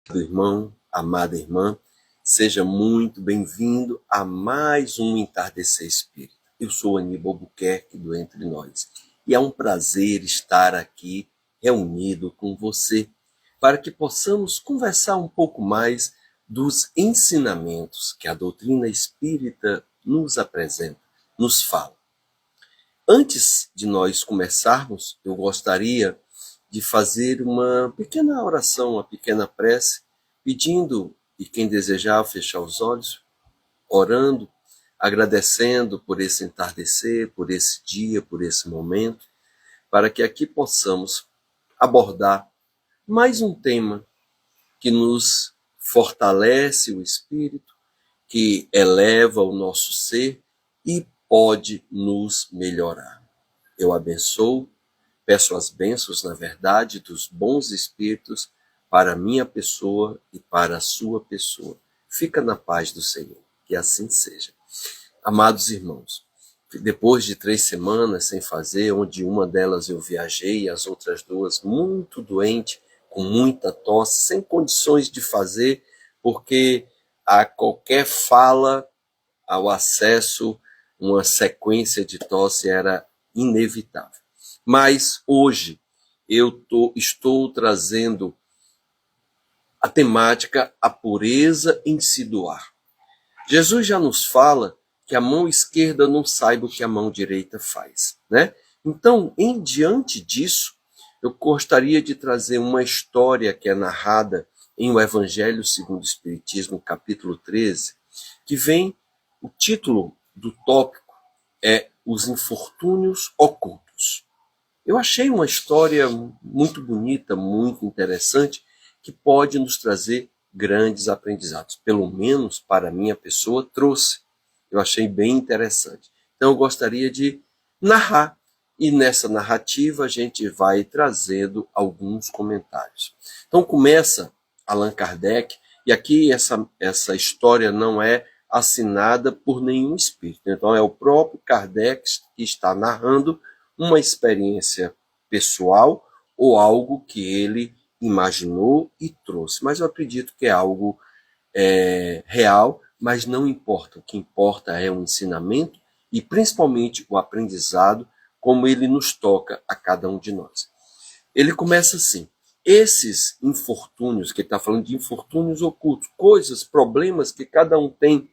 Amado irmão, amada irmã, seja muito bem-vindo a mais um Entardecer Espírita. Eu sou Aníbal Buquerque do Entre Nós e é um prazer estar aqui reunido com você para que possamos conversar um pouco mais dos ensinamentos que a doutrina espírita nos apresenta, nos fala. Antes de nós começarmos, eu gostaria de fazer uma pequena oração, uma pequena prece, pedindo, e quem desejar fechar os olhos, orando, agradecendo por esse entardecer, por esse dia, por esse momento, para que aqui possamos abordar mais um tema que nos fortalece o espírito, que eleva o nosso ser e pode nos melhorar. Eu abençoo, peço as bênçãos, na verdade, dos bons espíritos para a minha pessoa e para a sua pessoa. Fica na paz do Senhor, que assim seja. Amados irmãos, depois de 3 semanas sem fazer, onde uma delas eu viajei e as outras 2 muito doente, com muita tosse, sem condições de fazer, porque a qualquer fala, ao acesso, uma sequência de tosse era inevitável. Mas hoje estou trazendo a temática a pureza em se doar. Jesus já nos fala que a mão esquerda não saiba o que a mão direita faz, né? Então, em diante disso, eu gostaria de trazer uma história que é narrada em O Evangelho segundo o Espiritismo, capítulo 13, que vem, o título do tópico é Os Infortúnios Ocultos. Eu achei uma história muito bonita, muito interessante, que pode nos trazer grandes aprendizados. Pelo menos para a minha pessoa trouxe. Eu achei bem interessante. Então eu gostaria de narrar. E nessa narrativa a gente vai trazendo alguns comentários. Então começa Allan Kardec, e aqui essa história não é assinada por nenhum espírito. Então é o próprio Kardec que está narrando uma experiência pessoal ou algo que ele imaginou e trouxe. Mas eu acredito que é algo real, mas não importa. O que importa é o ensinamento e principalmente o aprendizado, como ele nos toca a cada um de nós. Ele começa assim: esses infortúnios, que ele está falando de infortúnios ocultos, coisas, problemas que cada um tem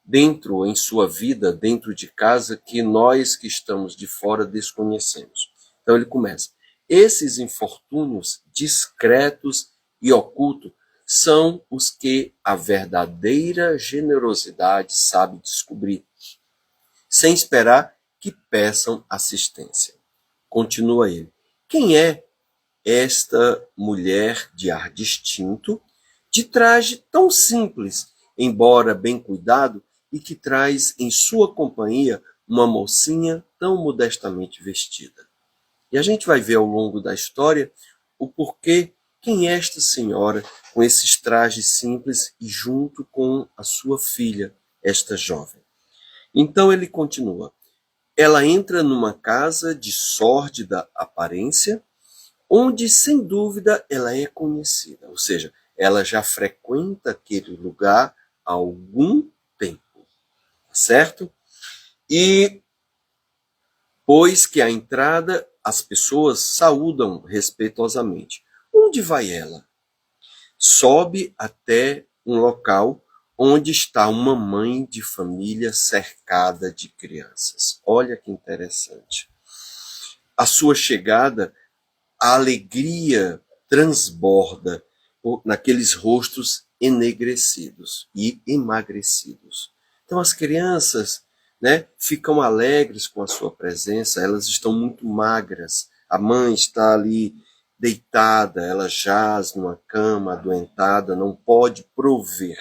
dentro em sua vida, dentro de casa, que nós que estamos de fora desconhecemos. Então ele começa: esses infortúnios discretos e ocultos são os que a verdadeira generosidade sabe descobrir, sem esperar que peçam assistência. Continua ele: quem é esta mulher de ar distinto, de traje tão simples, embora bem cuidado, e que traz em sua companhia uma mocinha tão modestamente vestida? E a gente vai ver ao longo da história o porquê, quem é esta senhora com esses trajes simples e junto com a sua filha, esta jovem. Então ele continua: ela entra numa casa de sórdida aparência, onde sem dúvida ela é conhecida, ou seja, ela já frequenta aquele lugar há algum tempo, certo? E pois que à entrada as pessoas saúdam respeitosamente. Onde vai ela? Sobe até um local onde está uma mãe de família cercada de crianças. Olha que interessante. A sua chegada, a alegria transborda naqueles rostos enegrecidos e emagrecidos. Então as crianças, né, ficam alegres com a sua presença, elas estão muito magras. A mãe está ali deitada, ela jaz numa cama adoentada, não pode prover.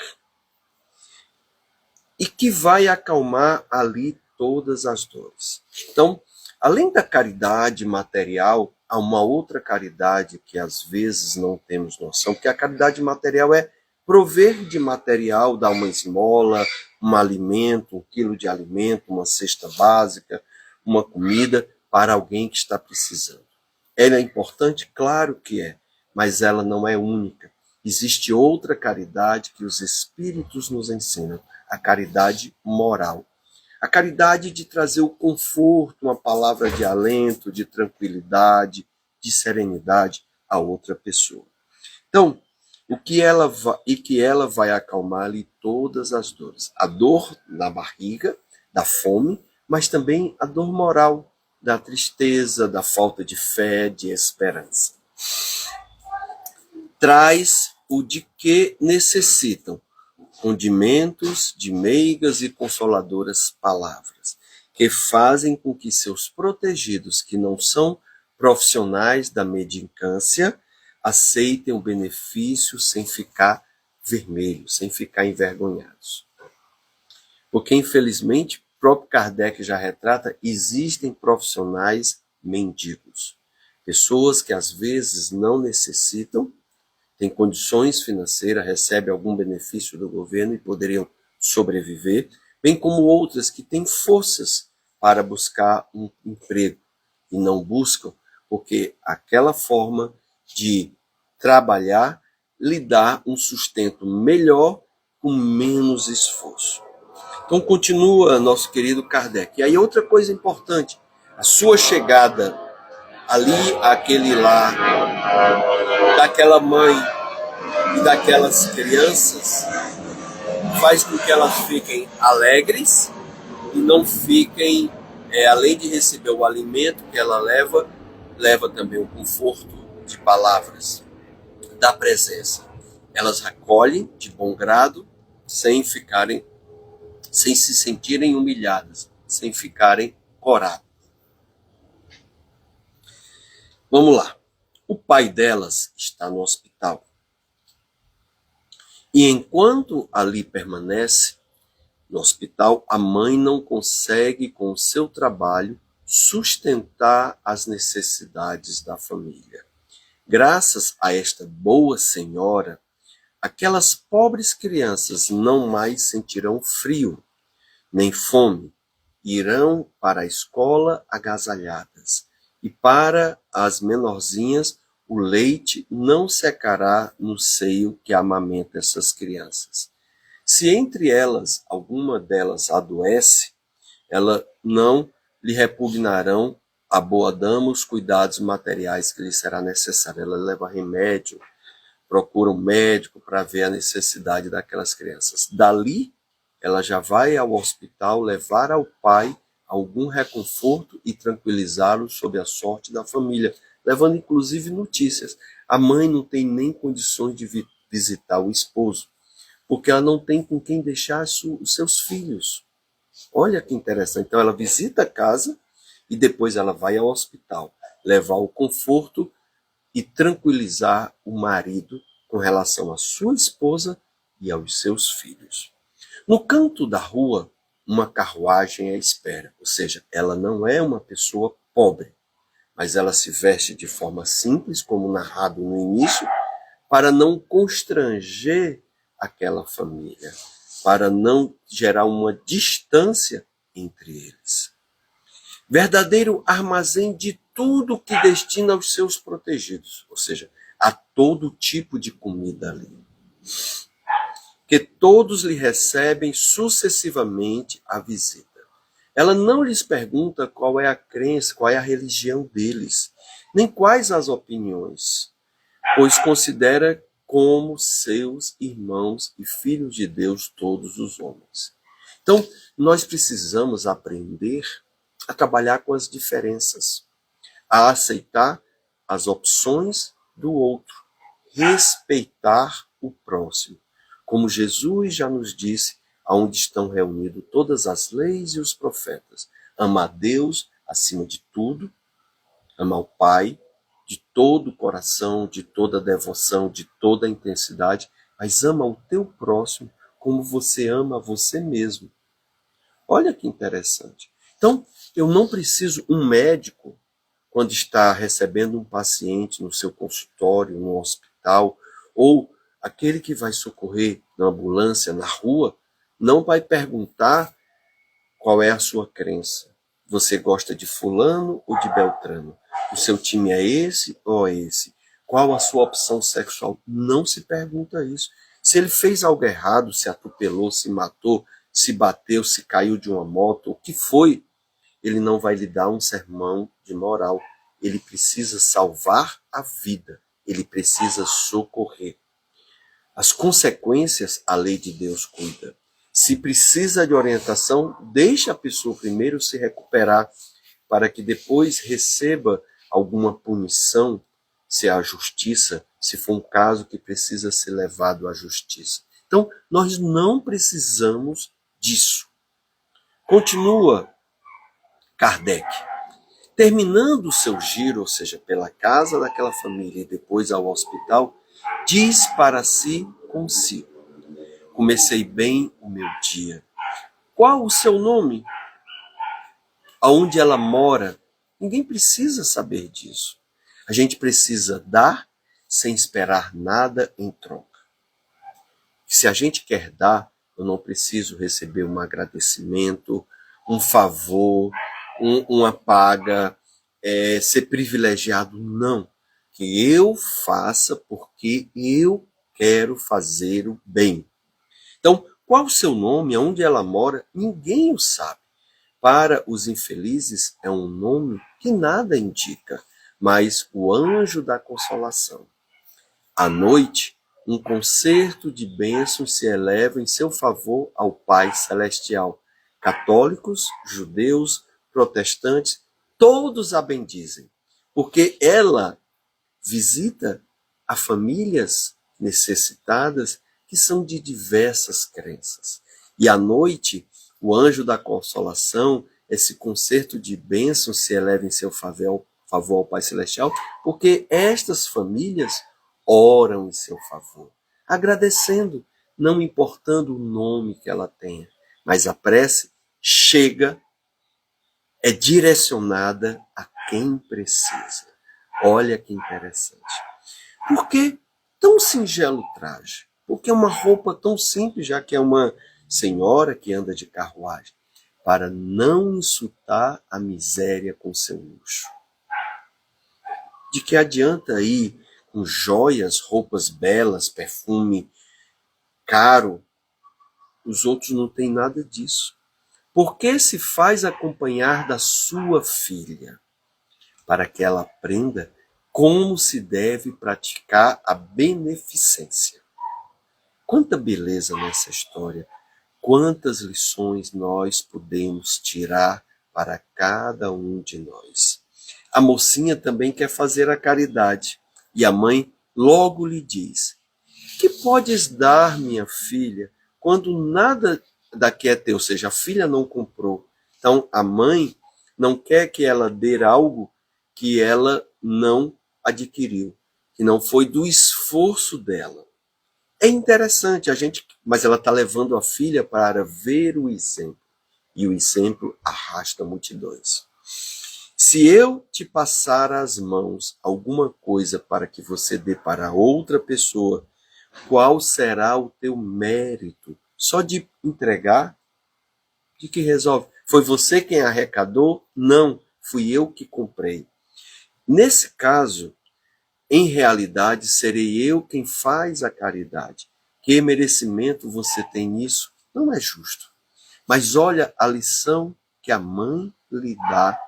E que vai acalmar ali todas as dores. Então, além da caridade material, há uma outra caridade que às vezes não temos noção, que a caridade material é prover de material, dar uma esmola, um alimento, 1 quilo de alimento, uma cesta básica, uma comida para alguém que está precisando. Ela é importante? Claro que é, mas ela não é única. Existe outra caridade que os Espíritos nos ensinam, a caridade moral. A caridade de trazer o conforto, uma palavra de alento, de tranquilidade, de serenidade a outra pessoa. Então, que ela vai acalmar-lhe todas as dores. A dor na barriga, da fome, mas também a dor moral, da tristeza, da falta de fé, de esperança. Traz o de que necessitam, condimentos de meigas e consoladoras palavras, que fazem com que seus protegidos, que não são profissionais da mendicância, aceitem o benefício sem ficar vermelhos, sem ficar envergonhados. Porque, infelizmente, o próprio Kardec já retrata, existem profissionais mendigos. Pessoas que às vezes não necessitam, têm condições financeiras, recebem algum benefício do governo e poderiam sobreviver, bem como outras que têm forças para buscar um emprego e não buscam, porque aquela forma de trabalhar lhe dá um sustento melhor com menos esforço. Então continua nosso querido Kardec. E aí outra coisa importante, a sua chegada ali, àquele lar, daquela mãe e daquelas crianças, faz com que elas fiquem alegres e não fiquem, além de receber o alimento que ela leva também o conforto de palavras, da presença. Elas recolhem de bom grado, sem se sentirem humilhadas, sem ficarem coradas. Vamos lá. O pai delas está no hospital. E enquanto ali permanece no hospital, a mãe não consegue, com o seu trabalho, sustentar as necessidades da família. Graças a esta boa senhora, aquelas pobres crianças não mais sentirão frio, nem fome, irão para a escola agasalhadas. E para as menorzinhas, o leite não secará no seio que amamenta essas crianças. Se entre elas, alguma delas adoece, ela não lhe repugnarão a boa dama os cuidados materiais que lhe será necessário. Ela leva remédio, procura um médico para ver a necessidade daquelas crianças. Dali, ela já vai ao hospital levar ao pai algum reconforto e tranquilizá-lo sobre a sorte da família, levando inclusive notícias. A mãe não tem nem condições de visitar o esposo, porque ela não tem com quem deixar os seus filhos. Olha que interessante. Então ela visita a casa e depois ela vai ao hospital, levar o conforto e tranquilizar o marido com relação à sua esposa e aos seus filhos. No canto da rua, uma carruagem à espera, ou seja, ela não é uma pessoa pobre, mas ela se veste de forma simples, como narrado no início, para não constranger aquela família, para não gerar uma distância entre eles. Verdadeiro armazém de tudo que destina aos seus protegidos, ou seja, a todo tipo de comida ali. Que todos lhe recebem sucessivamente a visita. Ela não lhes pergunta qual é a crença, qual é a religião deles, nem quais as opiniões, pois considera como seus irmãos e filhos de Deus todos os homens. Então, nós precisamos aprender a trabalhar com as diferenças, a aceitar as opções do outro, respeitar o próximo. Como Jesus já nos disse, aonde estão reunidos todas as leis e os profetas. Ama a Deus acima de tudo, ama o Pai de todo o coração, de toda a devoção, de toda a intensidade, mas ama o teu próximo como você ama você mesmo. Olha que interessante. Então, eu não preciso um médico quando está recebendo um paciente no seu consultório, no hospital, ou aquele que vai socorrer na ambulância, na rua, não vai perguntar qual é a sua crença. Você gosta de fulano ou de Beltrano? O seu time é esse ou é esse? Qual a sua opção sexual? Não se pergunta isso. Se ele fez algo errado, se atropelou, se matou, se bateu, se caiu de uma moto, o que foi, ele não vai lhe dar um sermão de moral. Ele precisa salvar a vida. Ele precisa socorrer. As consequências, a lei de Deus cuida. Se precisa de orientação, deixe a pessoa primeiro se recuperar, para que depois receba alguma punição, se é a justiça, se for um caso que precisa ser levado à justiça. Então, nós não precisamos disso. Continua Kardec. Terminando o seu giro, ou seja, pela casa daquela família e depois ao hospital, diz para si consigo: comecei bem o meu dia. Qual o seu nome? Aonde ela mora? Ninguém precisa saber disso. A gente precisa dar sem esperar nada em troca. Se a gente quer dar, eu não preciso receber um agradecimento, um favor, uma paga, ser privilegiado, não. Que eu faça porque eu quero fazer o bem. Então, qual o seu nome, aonde ela mora, ninguém o sabe. Para os infelizes é um nome que nada indica, mas o anjo da consolação. À noite, um concerto de bênçãos se eleva em seu favor ao Pai Celestial. Católicos, judeus, protestantes, todos a bendizem, porque ela visita a famílias necessitadas que são de diversas crenças. E à noite, o anjo da consolação, esse concerto de bênçãos se eleva em seu favor ao Pai Celestial, porque estas famílias oram em seu favor, agradecendo, não importando o nome que ela tenha, mas a prece chega, é direcionada a quem precisa. Olha que interessante. Por que tão singelo traje? Por que uma roupa tão simples, já que é uma senhora que anda de carruagem? Para não insultar a miséria com seu luxo. De que adianta ir com joias, roupas belas, perfume caro? Os outros não têm nada disso. Por que se faz acompanhar da sua filha? Para que ela aprenda como se deve praticar a beneficência. Quanta beleza nessa história, quantas lições nós podemos tirar para cada um de nós. A mocinha também quer fazer a caridade, e a mãe logo lhe diz: que podes dar, minha filha, quando nada daqui é teu? Ou seja, a filha não comprou. Então, a mãe não quer que ela dê algo que ela não adquiriu, que não foi do esforço dela. É interessante, mas ela está levando a filha para ver o exemplo, e o exemplo arrasta multidões. Se eu te passar às mãos alguma coisa para que você dê para outra pessoa, qual será o teu mérito? Só de entregar? De que resolve? Foi você quem arrecadou? Não, fui eu que comprei. Nesse caso, em realidade, serei eu quem faz a caridade. Que merecimento você tem nisso? Não é justo. Mas olha a lição que a mãe lhe dá,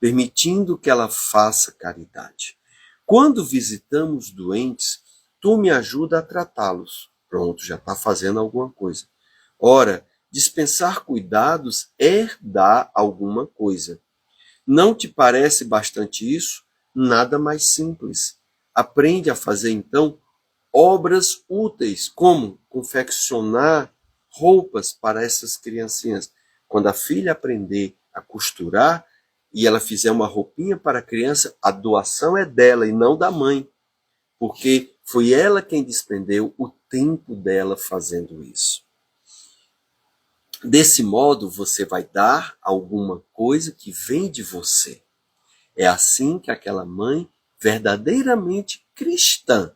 permitindo que ela faça caridade. Quando visitamos doentes, tu me ajuda a tratá-los. Pronto, já está fazendo alguma coisa. Ora, dispensar cuidados é dar alguma coisa. Não te parece bastante isso? Nada mais simples. Aprende a fazer, então, obras úteis, como confeccionar roupas para essas criancinhas. Quando a filha aprender a costurar e ela fizer uma roupinha para a criança, a doação é dela e não da mãe, porque foi ela quem despendeu o tempo dela fazendo isso. Desse modo, você vai dar alguma coisa que vem de você. É assim que aquela mãe verdadeiramente cristã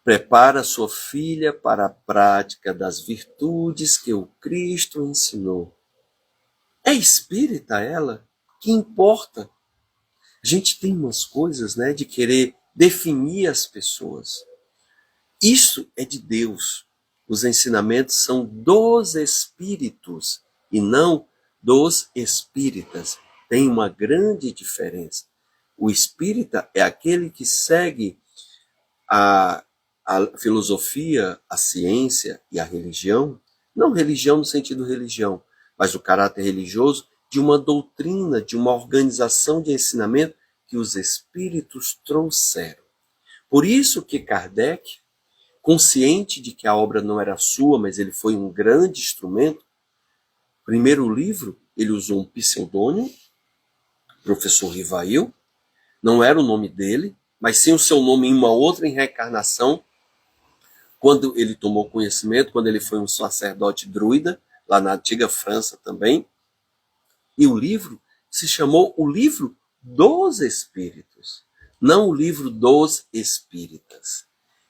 prepara sua filha para a prática das virtudes que o Cristo ensinou. É espírita ela? Que importa? A gente tem umas coisas, né, de querer definir as pessoas. Isso é de Deus. Os ensinamentos são dos espíritos e não dos espíritas. Tem uma grande diferença. O espírita é aquele que segue a, a filosofia, a ciência e a religião, não religião no sentido religião, mas o caráter religioso de uma doutrina, de uma organização de ensinamento que os espíritos trouxeram. Por isso que Kardec, consciente de que a obra não era sua, mas ele foi um grande instrumento, primeiro livro, ele usou um pseudônimo, professor Rivail, não era o nome dele, mas sim o seu nome em uma outra reencarnação, quando ele tomou conhecimento, quando ele foi um sacerdote druida, lá na antiga França também. E o livro se chamou o Livro dos Espíritos, não o Livro dos Espíritas.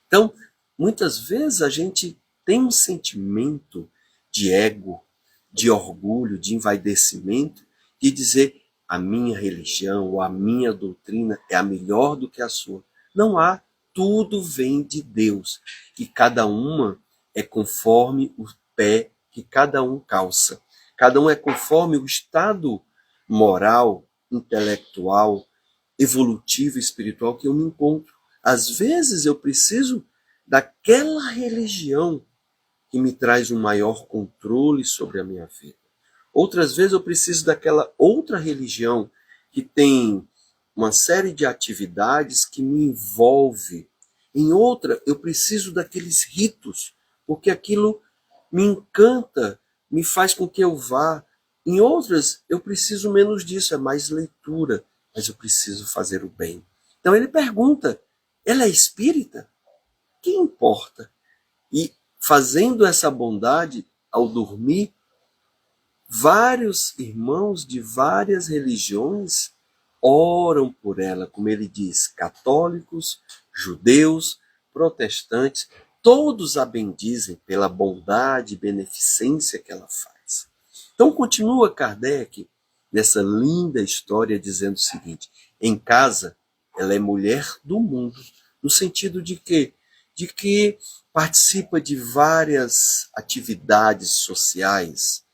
Então, muitas vezes a gente tem um sentimento de ego, de orgulho, de envaidecimento, de dizer a minha religião ou a minha doutrina é a melhor do que a sua. Não há, tudo vem de Deus. E cada uma é conforme o pé que cada um calça. Cada um é conforme o estado moral, intelectual, evolutivo, espiritual que eu me encontro. Às vezes eu preciso daquela religião que me traz um maior controle sobre a minha vida. Outras vezes eu preciso daquela outra religião que tem uma série de atividades que me envolve. Em outra, eu preciso daqueles ritos, porque aquilo me encanta, me faz com que eu vá. Em outras, eu preciso menos disso, é mais leitura, mas eu preciso fazer o bem. Então ele pergunta, ela é espírita? Que importa? E fazendo essa bondade, ao dormir, vários irmãos de várias religiões oram por ela, como ele diz, católicos, judeus, protestantes, todos a bendizem pela bondade e beneficência que ela faz. Então continua Kardec nessa linda história dizendo o seguinte, em casa ela é mulher do mundo, no sentido de quê? De que participa de várias atividades sociais,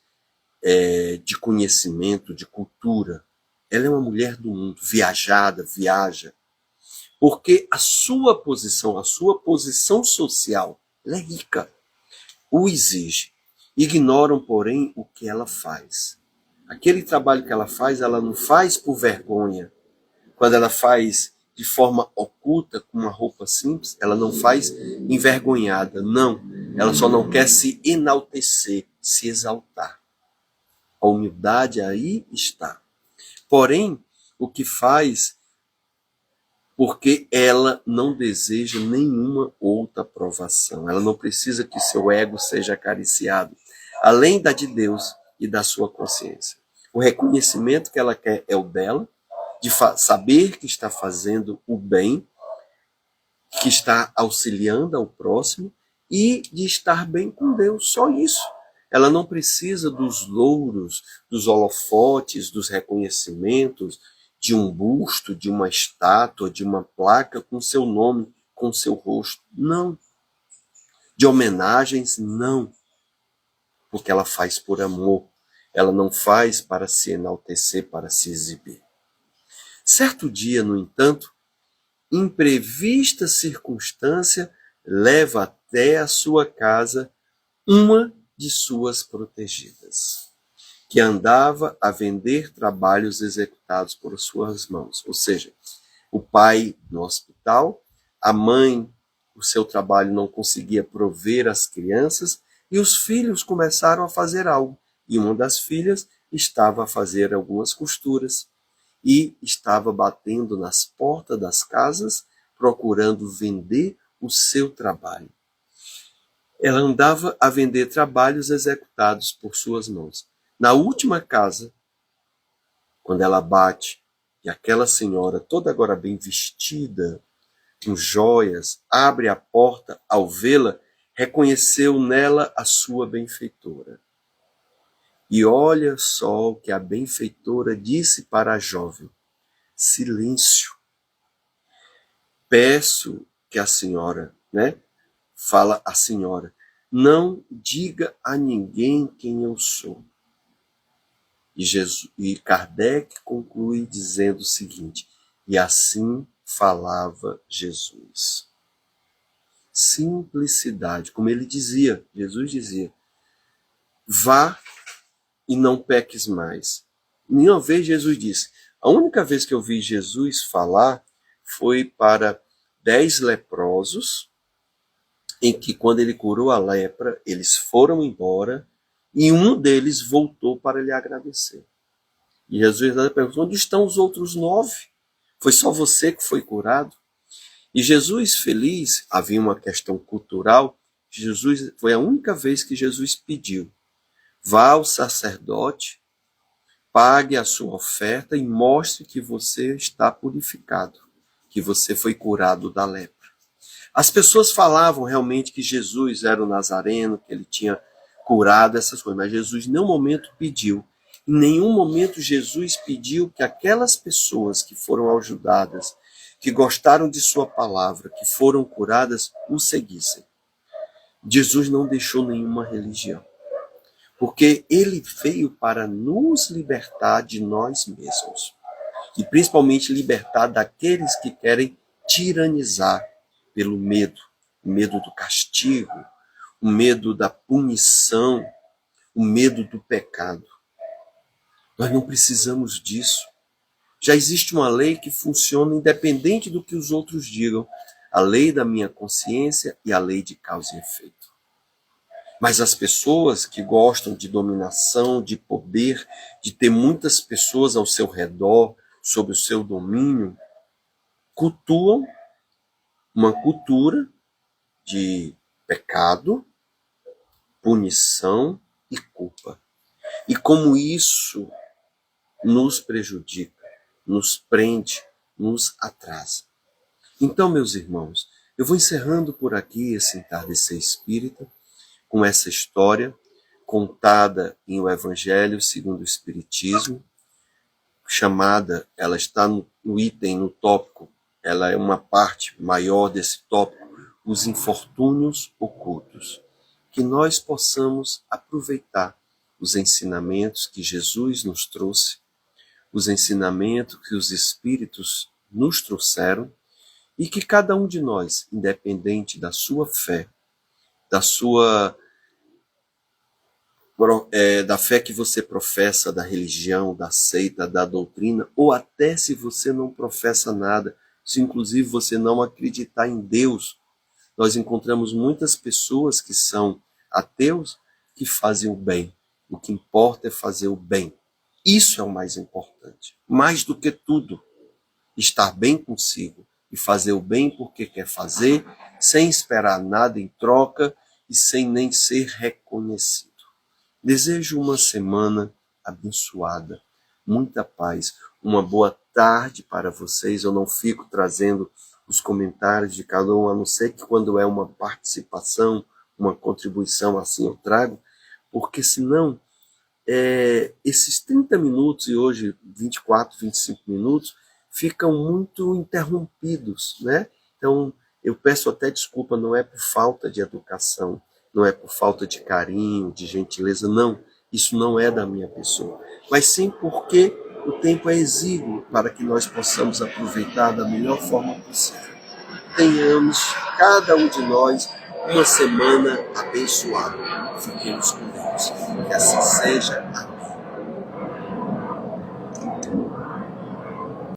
de conhecimento, de cultura. Ela é uma mulher do mundo, viajada, viaja, porque a sua posição social, ela é rica, o exige. Ignoram, porém, o que ela faz. Aquele trabalho que ela não faz por vergonha. Quando ela faz de forma oculta, com uma roupa simples, ela não faz envergonhada, não. Ela só não quer se enaltecer, se exaltar. A humildade aí está. Porém, o que faz porque ela não deseja nenhuma outra aprovação. Ela não precisa que seu ego seja acariciado, além da de Deus e da sua consciência. O reconhecimento que ela quer é o dela, de saber que está fazendo o bem, que está auxiliando ao próximo e de estar bem com Deus. Só isso. Ela não precisa dos louros, dos holofotes, dos reconhecimentos, de um busto, de uma estátua, de uma placa com seu nome, com seu rosto. Não. De homenagens, não. Porque ela faz por amor. Ela não faz para se enaltecer, para se exibir. Certo dia, no entanto, imprevista circunstância leva até a sua casa uma de suas protegidas, que andava a vender trabalhos executados por suas mãos. Ou seja, o pai no hospital, a mãe, o seu trabalho não conseguia prover as crianças, e os filhos começaram a fazer algo. E uma das filhas estava a fazer algumas costuras e estava batendo nas portas das casas, procurando vender o seu trabalho. Ela andava a vender trabalhos executados por suas mãos. Na última casa, quando ela bate, e aquela senhora, toda agora bem vestida, com joias, abre a porta, ao vê-la, reconheceu nela a sua benfeitora. E olha só o que a benfeitora disse para a jovem. silêncio. Peço que a senhora, fala a senhora, não diga a ninguém quem eu sou. E Kardec conclui dizendo o seguinte: e assim falava Jesus. Simplicidade, como ele dizia, Jesus dizia, vá e não peques mais. Nenhuma vez Jesus disse. A única vez que eu vi Jesus falar foi para 10 leprosos, em que quando ele curou a lepra, eles foram embora e um deles voltou para lhe agradecer. E Jesus perguntou: onde estão os outros 9? Foi só você que foi curado? E Jesus feliz, havia uma questão cultural, Jesus foi a única vez que Jesus pediu: vá ao sacerdote, pague a sua oferta e mostre que você está purificado, que você foi curado da lepra. As pessoas falavam realmente que Jesus era o Nazareno, que ele tinha curado essas coisas, mas Jesus em nenhum momento pediu. Em nenhum momento Jesus pediu que aquelas pessoas que foram ajudadas, que gostaram de sua palavra, que foram curadas, o seguissem. Jesus não deixou nenhuma religião, porque ele veio para nos libertar de nós mesmos, e principalmente libertar daqueles que querem tiranizar pelo medo, o medo do castigo, o medo da punição, o medo do pecado. Nós não precisamos disso. Já existe uma lei que funciona independente do que os outros digam, a lei da minha consciência e a lei de causa e efeito. Mas as pessoas que gostam de dominação, de poder, de ter muitas pessoas ao seu redor, sob o seu domínio, cultuam uma cultura de pecado, punição e culpa. E como isso nos prejudica, nos prende, nos atrasa. Então, meus irmãos, eu vou encerrando por aqui esse entardecer espírita, com essa história contada em O Evangelho segundo o Espiritismo, chamada, ela está no item, no tópico, ela é uma parte maior desse tópico, os infortúnios ocultos. Que nós possamos aproveitar os ensinamentos que Jesus nos trouxe, os ensinamentos que os Espíritos nos trouxeram, e que cada um de nós, independente da sua fé, da fé que você professa, da religião, da seita, da doutrina, ou até se você não professa nada, se inclusive você não acreditar em Deus, nós encontramos muitas pessoas que são ateus que fazem o bem. O que importa é fazer o bem. Isso é o mais importante. Mais do que tudo, estar bem consigo e fazer o bem porque quer fazer, sem esperar nada em troca e sem nem ser reconhecido. Desejo uma semana abençoada, muita paz, uma boa tarde para vocês. Eu não fico trazendo os comentários de cada um, a não ser que quando é uma participação, uma contribuição, assim eu trago, porque senão esses 30 minutos e hoje 24, 25 minutos ficam muito interrompidos, né? Então eu peço até desculpa, não é por falta de educação, não é por falta de carinho, de gentileza, não. Isso não é da minha pessoa. Mas sim porque o tempo é exíguo para que nós possamos aproveitar da melhor forma possível. Tenhamos, cada um de nós, uma semana abençoada. Fiquemos com Deus. Que assim seja.